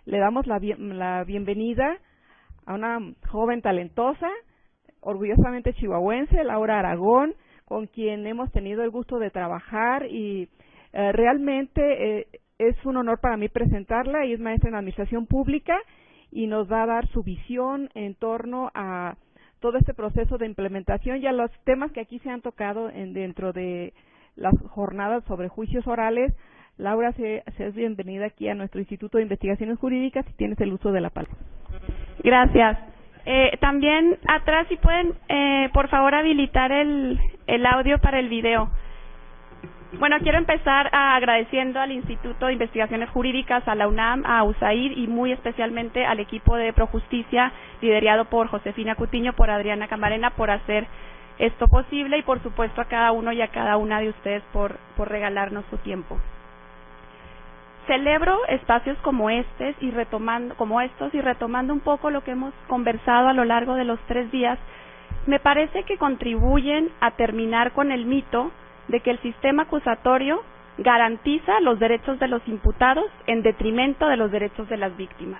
le damos la bienvenida a una joven talentosa, orgullosamente chihuahuense, Laura Aragón, con quien hemos tenido el gusto de trabajar y realmente es un honor para mí presentarla. Ella es maestra en Administración Pública y nos va a dar su visión en torno a todo este proceso de implementación y a los temas que aquí se han tocado dentro de las jornadas sobre juicios orales. Laura, seas bienvenida aquí a nuestro Instituto de Investigaciones Jurídicas y tienes el uso de la palabra. Gracias. También atrás, si pueden, por favor, habilitar el audio para el video. Bueno, quiero empezar agradeciendo al Instituto de Investigaciones Jurídicas, a la UNAM, a USAID y muy especialmente al equipo de Projusticia, liderado por Josefina Cutiño, por Adriana Camarena, por hacer esto posible y, por supuesto, a cada uno y a cada una de ustedes por regalarnos su tiempo. Celebro espacios como estos y retomando un poco lo que hemos conversado a lo largo de los 3 días, me parece que contribuyen a terminar con el mito de que el sistema acusatorio garantiza los derechos de los imputados en detrimento de los derechos de las víctimas.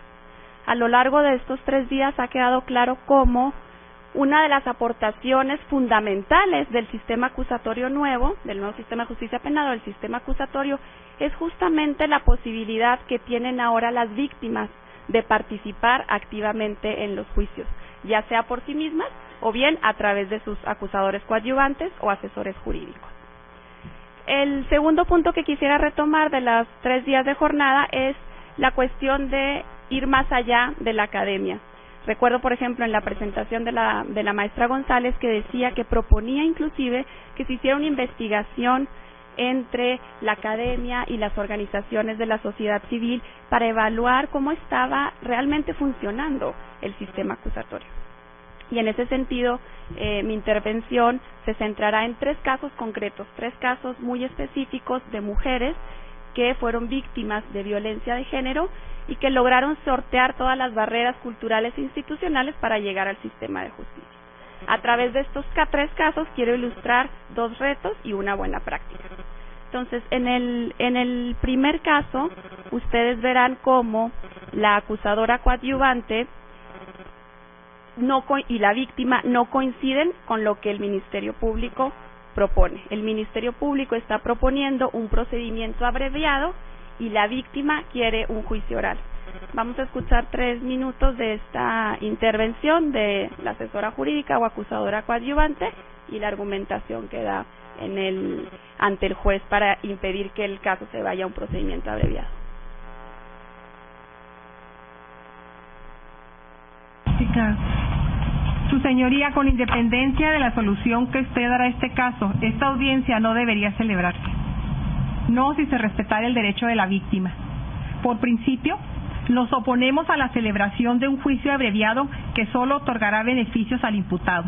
A lo largo de estos 3 días ha quedado claro cómo una de las aportaciones fundamentales del sistema acusatorio nuevo, del nuevo sistema de justicia penal o del sistema acusatorio, es justamente la posibilidad que tienen ahora las víctimas de participar activamente en los juicios, ya sea por sí mismas o bien a través de sus acusadores coadyuvantes o asesores jurídicos. El segundo punto que quisiera retomar de los 3 días de jornada es la cuestión de ir más allá de la academia. Recuerdo, por ejemplo, en la presentación de la maestra González que decía que proponía inclusive que se hiciera una investigación entre la academia y las organizaciones de la sociedad civil para evaluar cómo estaba realmente funcionando el sistema acusatorio. Y en ese sentido, mi intervención se centrará en 3 casos concretos, 3 casos muy específicos de mujeres que fueron víctimas de violencia de género y que lograron sortear todas las barreras culturales e institucionales para llegar al sistema de justicia. A través de estos 3 casos quiero ilustrar 2 retos y una buena práctica. Entonces, en el primer caso, ustedes verán cómo la acusadora coadyuvante y la víctima no coinciden con lo que el Ministerio Público propone. El Ministerio Público está proponiendo un procedimiento abreviado y la víctima quiere un juicio oral. Vamos a escuchar 3 minutos de esta intervención de la asesora jurídica o acusadora coadyuvante y la argumentación que da ante el juez para impedir que el caso se vaya a un procedimiento abreviado. Sí, claro. Su señoría, con independencia de la solución que usted dará a este caso, esta audiencia no debería celebrarse. No si se respetara el derecho de la víctima. Por principio, nos oponemos a la celebración de un juicio abreviado que solo otorgará beneficios al imputado.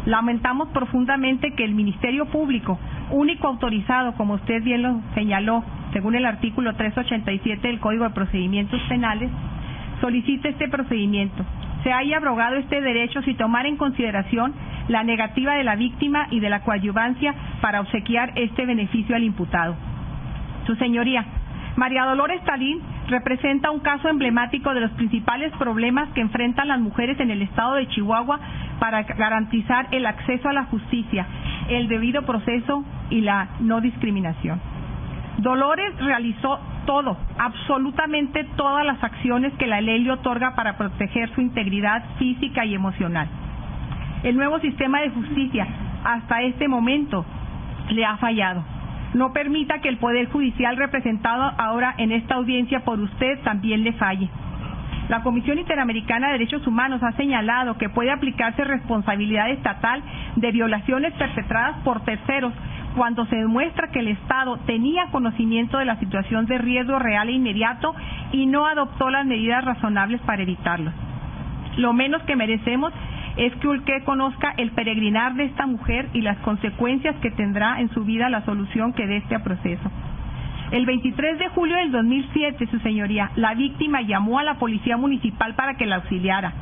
Lamentamos profundamente que el Ministerio Público, único autorizado, como usted bien lo señaló, según el artículo 387 del Código de Procedimientos Penales, solicite este procedimiento. Se haya abrogado este derecho sin tomar en consideración la negativa de la víctima y de la coadyuvancia para obsequiar este beneficio al imputado. Su señoría, María Dolores Talín representa un caso emblemático de los principales problemas que enfrentan las mujeres en el estado de Chihuahua para garantizar el acceso a la justicia, el debido proceso y la no discriminación. Dolores realizó todo, absolutamente todas las acciones que la ley le otorga para proteger su integridad física y emocional. El nuevo sistema de justicia, hasta este momento, le ha fallado. No permita que el Poder Judicial representado ahora en esta audiencia por usted también le falle. La Comisión Interamericana de Derechos Humanos ha señalado que puede aplicarse responsabilidad estatal de violaciones perpetradas por terceros cuando se demuestra que el Estado tenía conocimiento de la situación de riesgo real e inmediato y no adoptó las medidas razonables para evitarlo. Lo menos que merecemos es que usted conozca el peregrinar de esta mujer y las consecuencias que tendrá en su vida la solución que dé este proceso. El 23 de julio del 2007, su señoría, la víctima llamó a la policía municipal para que la auxiliara.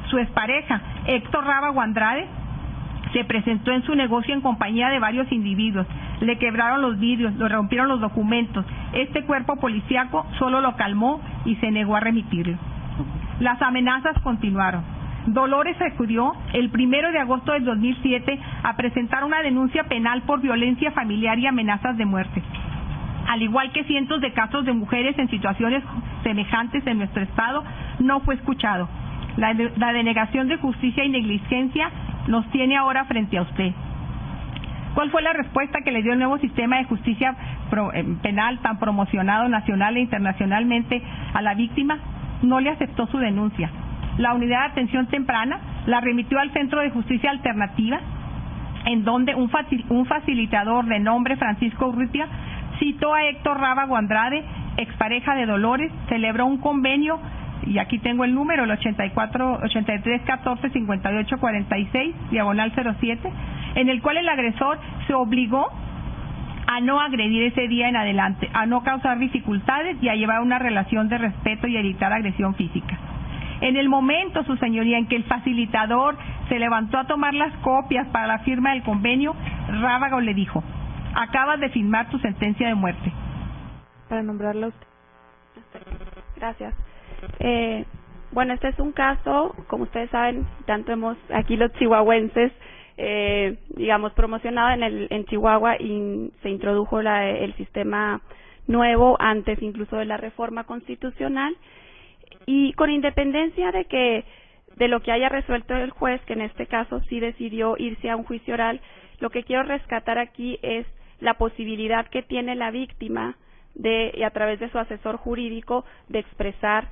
Su expareja, Héctor Rábago Andrade, se presentó en su negocio en compañía de varios individuos. le quebraron los vidrios, le rompieron los documentos. Este cuerpo policíaco solo lo calmó y se negó a remitirlo. Las amenazas continuaron. Dolores acudió el 1 de agosto del 2007 a presentar una denuncia penal por violencia familiar y amenazas de muerte. Al igual que cientos de casos de mujeres en situaciones semejantes en nuestro estado, no fue escuchado. La denegación de justicia y negligencia nos tiene ahora frente a usted. ¿Cuál fue la respuesta que le dio el nuevo sistema de justicia penal tan promocionado nacional e internacionalmente a la víctima? No le aceptó su denuncia. La unidad de atención temprana la remitió al Centro de Justicia Alternativa, en donde un facilitador de nombre Francisco Urrutia citó a Héctor Rábago Andrade, expareja de Dolores, celebró un convenio, y aquí tengo el número, el 83-14-58-46/07, en el cual el agresor se obligó a no agredir ese día en adelante, a no causar dificultades y a llevar una relación de respeto y evitar agresión física. En el momento, su señoría, en que el facilitador se levantó a tomar las copias para la firma del convenio, Rábago le dijo: acabas de firmar tu sentencia de muerte. Para nombrarlo usted. Gracias. Bueno, este es un caso, como ustedes saben, tanto hemos aquí los chihuahuenses, digamos, promocionado en Chihuahua, y se introdujo el sistema nuevo antes incluso de la reforma constitucional, y con independencia de lo que haya resuelto el juez, que en este caso sí decidió irse a un juicio oral, lo que quiero rescatar aquí es la posibilidad que tiene la víctima y a través de su asesor jurídico de expresar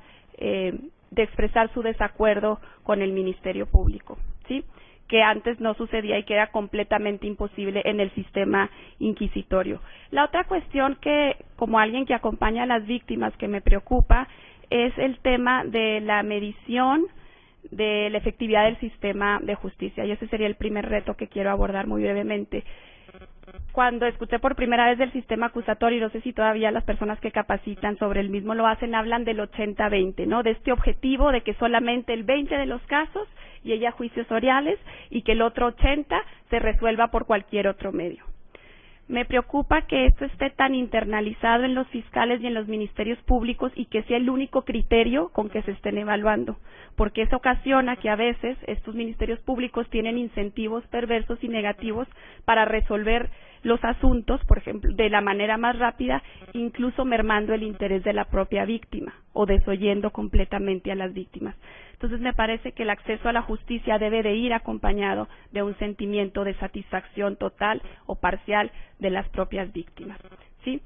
su desacuerdo con el Ministerio Público, ¿sí? Que antes no sucedía y que era completamente imposible en el sistema inquisitorio. La otra cuestión que, como alguien que acompaña a las víctimas, que me preocupa, es el tema de la medición de la efectividad del sistema de justicia, y ese sería el primer reto que quiero abordar muy brevemente. Cuando escuché por primera vez del sistema acusatorio, y no sé si todavía las personas que capacitan sobre el mismo lo hacen, hablan del 80-20, ¿no? De este objetivo de que solamente el 20 de los casos llegue a juicios orales y que el otro 80 se resuelva por cualquier otro medio. Me preocupa que esto esté tan internalizado en los fiscales y en los ministerios públicos y que sea el único criterio con que se estén evaluando, porque eso ocasiona que a veces estos ministerios públicos tienen incentivos perversos y negativos para resolver los asuntos, por ejemplo, de la manera más rápida, incluso mermando el interés de la propia víctima o desoyendo completamente a las víctimas. Entonces me parece que el acceso a la justicia debe de ir acompañado de un sentimiento de satisfacción total o parcial de las propias víctimas, ¿sí?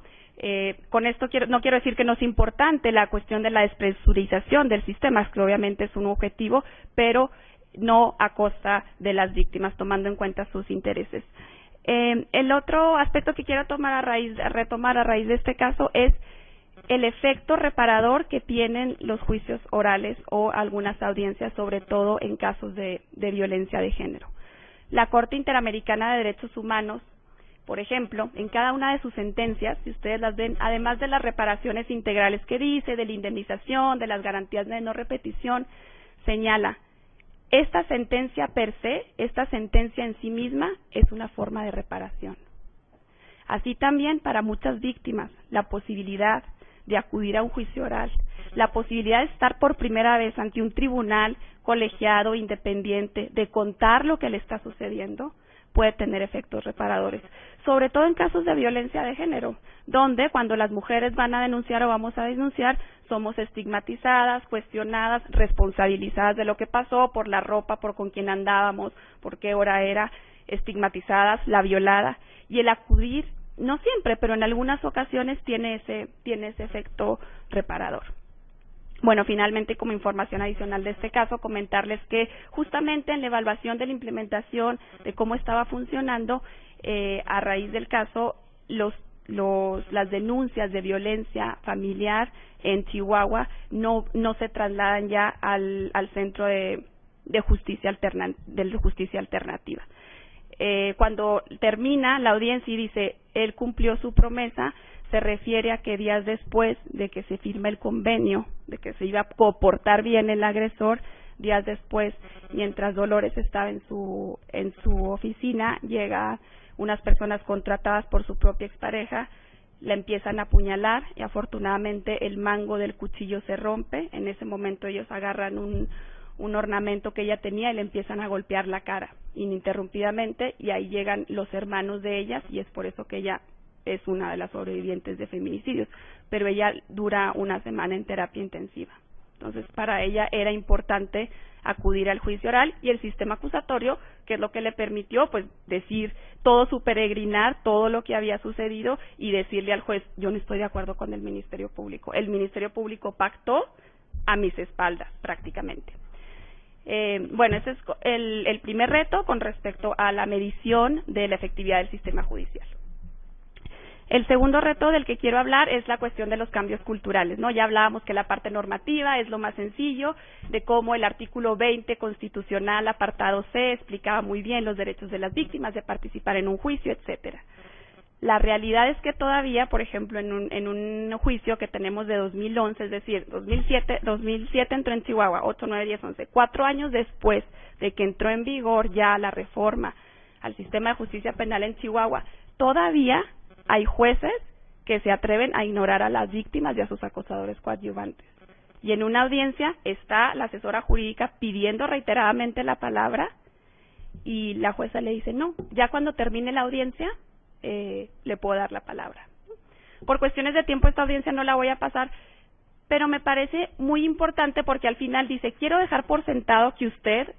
Con esto no quiero decir que no es importante la cuestión de la despresurización del sistema, que obviamente es un objetivo, pero no a costa de las víctimas, tomando en cuenta sus intereses. El otro aspecto que quiero retomar a raíz de este caso es el efecto reparador que tienen los juicios orales o algunas audiencias, sobre todo en casos de violencia de género. La Corte Interamericana de Derechos Humanos, por ejemplo, en cada una de sus sentencias, si ustedes las ven, además de las reparaciones integrales que dice, de la indemnización, de las garantías de no repetición, señala: esta sentencia per se, esta sentencia en sí misma, es una forma de reparación. Así también para muchas víctimas, la posibilidad de acudir a un juicio oral, la posibilidad de estar por primera vez ante un tribunal colegiado, independiente, de contar lo que le está sucediendo, puede tener efectos reparadores, sobre todo en casos de violencia de género, donde cuando las mujeres van a denunciar o vamos a denunciar, somos estigmatizadas, cuestionadas, responsabilizadas de lo que pasó, por la ropa, por con quién andábamos, por qué hora era, estigmatizadas, la violada, y el acudir, no siempre, pero en algunas ocasiones tiene ese efecto reparador. Bueno, finalmente, como información adicional de este caso, comentarles que justamente en la evaluación de la implementación de cómo estaba funcionando, a raíz del caso, las denuncias de violencia familiar en Chihuahua no se trasladan ya al centro de justicia alternativa. Cuando termina la audiencia y dice él cumplió su promesa, se refiere a que días después de que se firma el convenio, de que se iba a comportar bien el agresor, días después, mientras Dolores estaba en su oficina, llega unas personas contratadas por su propia expareja la empiezan a apuñalar y afortunadamente el mango del cuchillo se rompe. En ese momento ellos agarran un ornamento que ella tenía y le empiezan a golpear la cara ininterrumpidamente, y ahí llegan los hermanos de ellas, y es por eso que ella es una de las sobrevivientes de feminicidios, pero ella dura una semana en terapia intensiva. Entonces, para ella era importante acudir al juicio oral, y el sistema acusatorio, que es lo que le permitió, pues, decir todo su peregrinar, todo lo que había sucedido, y decirle al juez, yo no estoy de acuerdo con el Ministerio Público. El Ministerio Público pactó a mis espaldas, prácticamente. Bueno, ese es el primer reto con respecto a la medición de la efectividad del sistema judicial. El segundo reto del que quiero hablar es la cuestión de los cambios culturales, ¿no? Ya hablábamos que la parte normativa es lo más sencillo, de cómo el artículo 20 constitucional, apartado C, explicaba muy bien los derechos de las víctimas de participar en un juicio, etcétera. La realidad es que todavía, por ejemplo, en un juicio que tenemos de 2011, es decir, 2007 entró en Chihuahua, 8, 9, 10, 11, 4 años después de que entró en vigor ya la reforma al sistema de justicia penal en Chihuahua, todavía hay jueces que se atreven a ignorar a las víctimas y a sus acosadores coadyuvantes. Y en una audiencia está la asesora jurídica pidiendo reiteradamente la palabra y la jueza le dice no, ya cuando termine la audiencia le puedo dar la palabra. Por cuestiones de tiempo esta audiencia no la voy a pasar, pero me parece muy importante porque al final dice, quiero dejar por sentado que usted,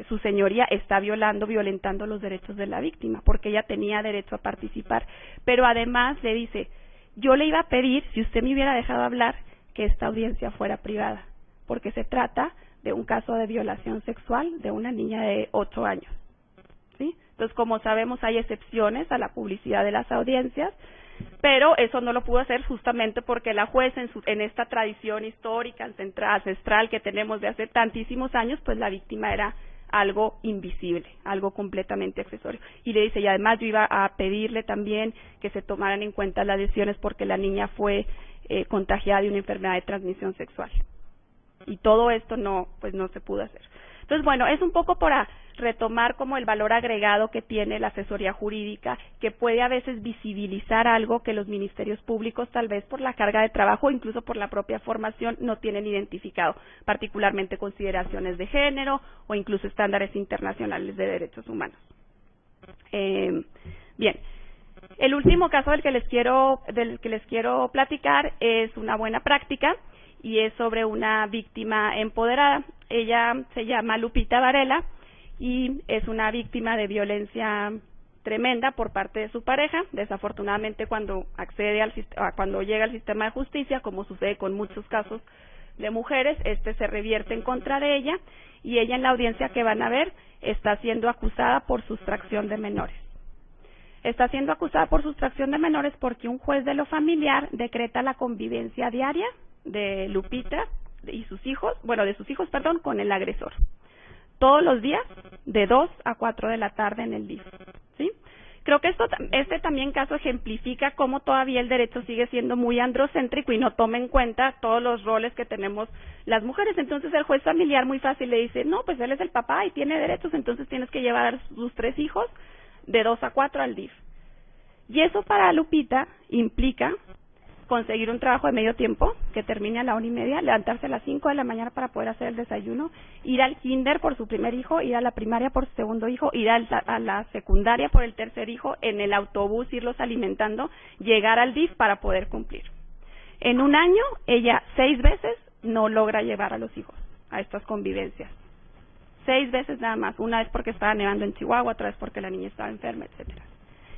su señoría, está violentando los derechos de la víctima, porque ella tenía derecho a participar, pero además le dice, yo le iba a pedir, si usted me hubiera dejado hablar, que esta audiencia fuera privada, porque se trata de un caso de violación sexual de una niña de 8 años. ¿Sí? Entonces, como sabemos, hay excepciones a la publicidad de las audiencias, pero eso no lo pudo hacer justamente porque la jueza en esta tradición histórica, ancestral que tenemos de hace tantísimos años, pues la víctima era algo invisible, algo completamente accesorio. Y le dice, y además yo iba a pedirle también que se tomaran en cuenta las lesiones porque la niña fue contagiada de una enfermedad de transmisión sexual. Y todo esto no se pudo hacer. Entonces, bueno, es un poco para retomar como el valor agregado que tiene la asesoría jurídica, que puede a veces visibilizar algo que los ministerios públicos, tal vez por la carga de trabajo o incluso por la propia formación, no tienen identificado, particularmente consideraciones de género o incluso estándares internacionales de derechos humanos. Bien, el último caso del que les quiero platicar es una buena práctica y es sobre una víctima empoderada. Ella se llama Lupita Varela y es una víctima de violencia tremenda por parte de su pareja. Desafortunadamente, cuando llega al sistema de justicia, como sucede con muchos casos de mujeres, se revierte en contra de ella y ella en la audiencia que van a ver está siendo acusada por sustracción de menores. Está siendo acusada por sustracción de menores porque un juez de lo familiar decreta la convivencia diaria de Lupita y sus hijos, con el agresor. Todos los días, de 2 a 4 de la tarde en el DIF, ¿sí? Creo que este también caso ejemplifica cómo todavía el derecho sigue siendo muy androcéntrico y no toma en cuenta todos los roles que tenemos las mujeres. Entonces el juez familiar muy fácil le dice, no, pues él es el papá y tiene derechos, entonces tienes que llevar a sus 3 hijos de 2 a 4 al DIF. Y eso para Lupita implica conseguir un trabajo de medio tiempo que termine a la 1:30, levantarse a las 5 de la mañana para poder hacer el desayuno, ir al kinder por su primer hijo, ir a la primaria por su segundo hijo, ir a la secundaria por el tercer hijo, en el autobús irlos alimentando, llegar al DIF para poder cumplir. En un año, ella 6 veces no logra llevar a los hijos a estas convivencias. 6 veces nada más, una vez porque estaba nevando en Chihuahua, otra vez porque la niña estaba enferma, etcétera.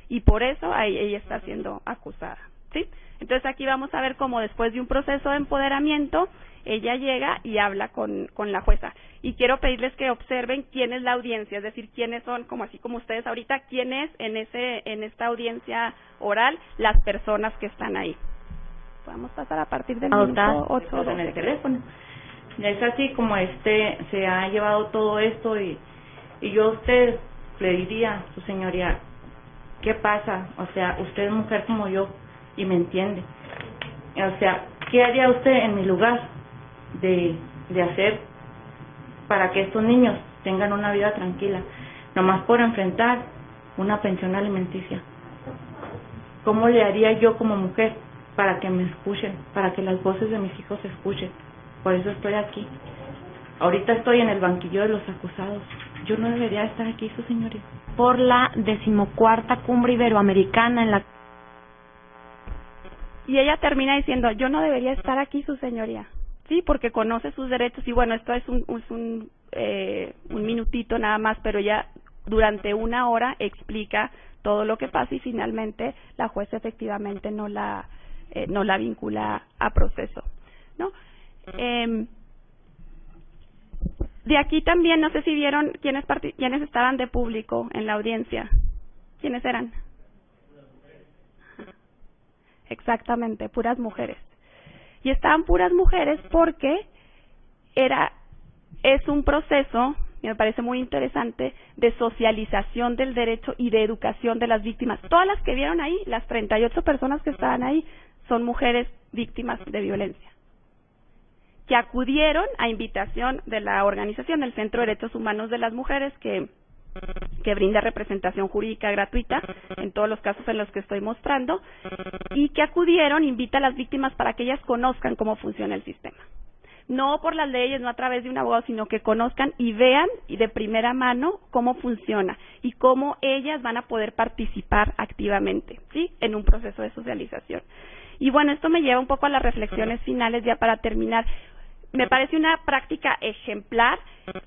Y por eso ella está siendo acusada, ¿sí? Entonces aquí vamos a ver cómo después de un proceso de empoderamiento, ella llega y habla con la jueza. Y quiero pedirles que observen quién es la audiencia, es decir, quiénes son, así como ustedes ahorita, quién es en esta audiencia oral las personas que están ahí. Vamos a pasar a partir del minuto 8 en el teléfono. Ya es así como se ha llevado todo esto y yo a usted le diría, su señoría, ¿qué pasa? O sea, usted es mujer como yo y me entiende. O sea, ¿qué haría usted en mi lugar de hacer para que estos niños tengan una vida tranquila? Nomás por enfrentar una pensión alimenticia. ¿Cómo le haría yo como mujer para que me escuchen, para que las voces de mis hijos se escuchen? Por eso estoy aquí. Ahorita estoy en el banquillo de los acusados. Yo no debería estar aquí, su señoría. Por la 14ª Cumbre Iberoamericana en la... Y ella termina diciendo, yo no debería estar aquí, su señoría. Sí, porque conoce sus derechos. Y bueno, esto es un minutito nada más, pero ella durante 1 hora explica todo lo que pasa y finalmente la jueza efectivamente no la vincula a proceso, ¿no? De aquí también, no sé si vieron quiénes estaban de público en la audiencia. ¿Quiénes eran? Exactamente, puras mujeres. Y estaban puras mujeres porque es un proceso, y me parece muy interesante, de socialización del derecho y de educación de las víctimas. Todas las que vieron ahí, las 38 personas que estaban ahí, son mujeres víctimas de violencia, que acudieron a invitación de la organización del Centro de Derechos Humanos de las Mujeres, que brinda representación jurídica gratuita en todos los casos en los que estoy mostrando, y que acudieron, invita a las víctimas para que ellas conozcan cómo funciona el sistema. No por las leyes, no a través de un abogado, sino que conozcan y vean y de primera mano cómo funciona y cómo ellas van a poder participar activamente, ¿sí?, en un proceso de socialización. Y bueno, esto me lleva un poco a las reflexiones finales ya para terminar. Me parece una práctica ejemplar.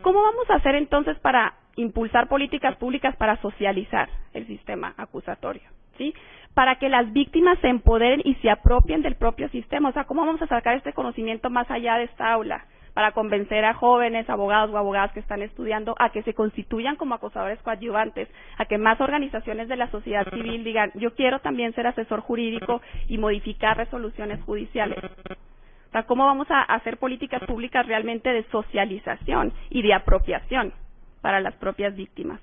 ¿Cómo vamos a hacer entonces para impulsar políticas públicas para socializar el sistema acusatorio, ¿sí?, para que las víctimas se empoderen y se apropien del propio sistema? O sea, ¿cómo vamos a sacar este conocimiento más allá de esta aula para convencer a jóvenes, abogados o abogadas que están estudiando a que se constituyan como acosadores coadyuvantes, a que más organizaciones de la sociedad civil digan, yo quiero también ser asesor jurídico y modificar resoluciones judiciales? O sea, ¿cómo vamos a hacer políticas públicas realmente de socialización y de apropiación para las propias víctimas?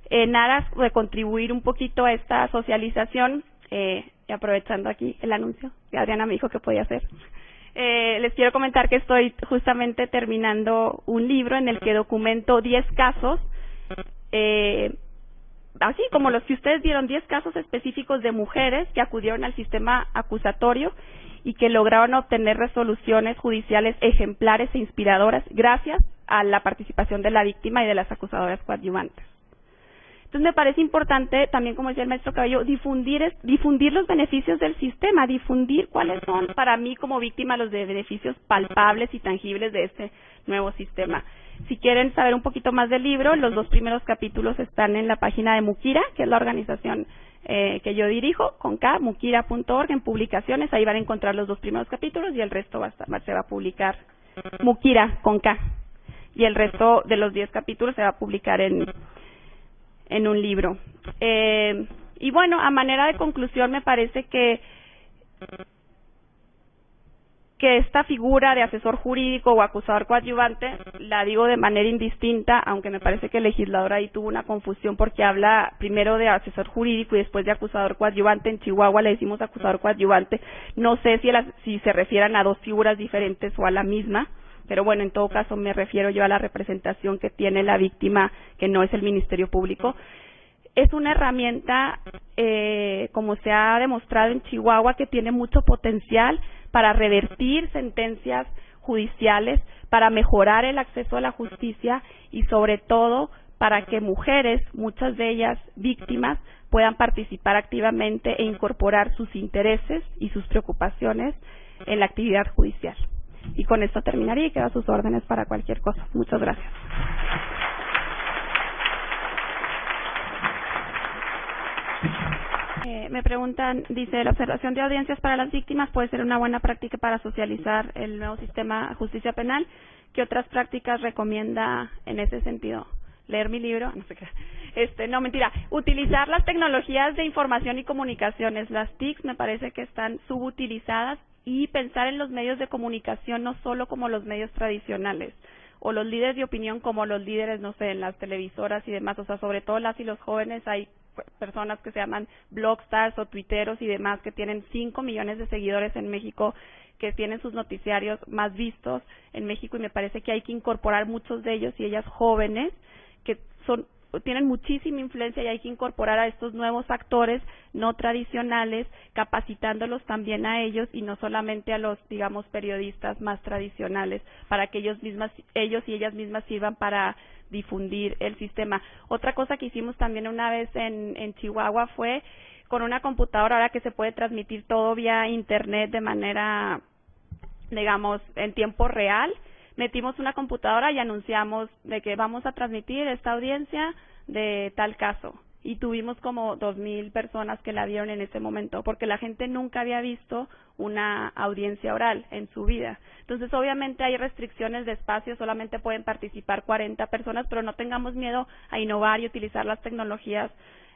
En aras de contribuir un poquito a esta socialización, y aprovechando aquí el anuncio que Adriana me dijo que podía hacer, les quiero comentar que estoy justamente terminando un libro en el que documento 10 casos, así como los que ustedes vieron, 10 casos específicos de mujeres que acudieron al sistema acusatorio y que lograron obtener resoluciones judiciales ejemplares e inspiradoras gracias a la participación de la víctima y de las acusadoras coadyuvantes. Entonces me parece importante también, como decía el maestro Cabello, difundir los beneficios del sistema, difundir cuáles son para mí como víctima los beneficios palpables y tangibles de este nuevo sistema. Si quieren saber un poquito más del libro, los 2 primeros capítulos están en la página de Mukira, que es la organización que yo dirijo, con K, mukira.org, en publicaciones. Ahí van a encontrar los 2 primeros capítulos y el resto se va a publicar, Mukira, con K, y el resto de los 10 capítulos se va a publicar en un libro. Y bueno, a manera de conclusión, me parece que esta figura de asesor jurídico o acusador coadyuvante la digo de manera indistinta, aunque me parece que el legislador ahí tuvo una confusión porque habla primero de asesor jurídico y después de acusador coadyuvante. En Chihuahua le decimos acusador coadyuvante. No sé si se refieran a 2 figuras diferentes o a la misma, pero bueno, en todo caso me refiero yo a la representación que tiene la víctima, que no es el Ministerio Público. Es una herramienta, como se ha demostrado en Chihuahua, que tiene mucho potencial para revertir sentencias judiciales, para mejorar el acceso a la justicia y sobre todo para que mujeres, muchas de ellas víctimas, puedan participar activamente e incorporar sus intereses y sus preocupaciones en la actividad judicial. Y con esto terminaría y quedo a sus órdenes para cualquier cosa. Muchas gracias. Me preguntan, dice, la observación de audiencias para las víctimas puede ser una buena práctica para socializar el nuevo sistema de justicia penal. ¿Qué otras prácticas recomienda en ese sentido? ¿Leer mi libro? No sé qué. No, mentira. Utilizar las tecnologías de información y comunicaciones. Las TICs me parece que están subutilizadas, y pensar en los medios de comunicación no solo como los medios tradicionales o los líderes de opinión como los líderes, no sé, en las televisoras y demás. O sea, sobre todo las y los jóvenes, hay personas que se llaman blogstars o tuiteros y demás que tienen 5 millones de seguidores en México, que tienen sus noticiarios más vistos en México, y me parece que hay que incorporar muchos de ellos y ellas jóvenes que son tienen muchísima influencia y hay que incorporar a estos nuevos actores no tradicionales, capacitándolos también a ellos y no solamente a los, digamos, periodistas más tradicionales, para que ellos y ellas mismas sirvan para difundir el sistema. Otra cosa que hicimos también una vez en Chihuahua fue con una computadora, ahora que se puede transmitir todo vía internet de manera, digamos, en tiempo real, metimos una computadora y anunciamos de que vamos a transmitir esta audiencia de tal caso. Y tuvimos como 2,000 personas que la vieron en ese momento, porque la gente nunca había visto una audiencia oral en su vida. Entonces, obviamente hay restricciones de espacio, solamente pueden participar 40 personas, pero no tengamos miedo a innovar y utilizar las tecnologías,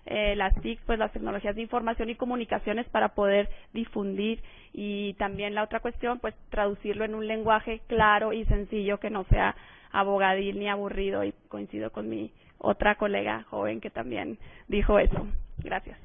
las TIC, pues las tecnologías de información y comunicaciones para poder difundir. Y también la otra cuestión, pues traducirlo en un lenguaje claro y sencillo que no sea abogadil ni aburrido, y coincido con mi otra colega joven que también dijo eso. Gracias.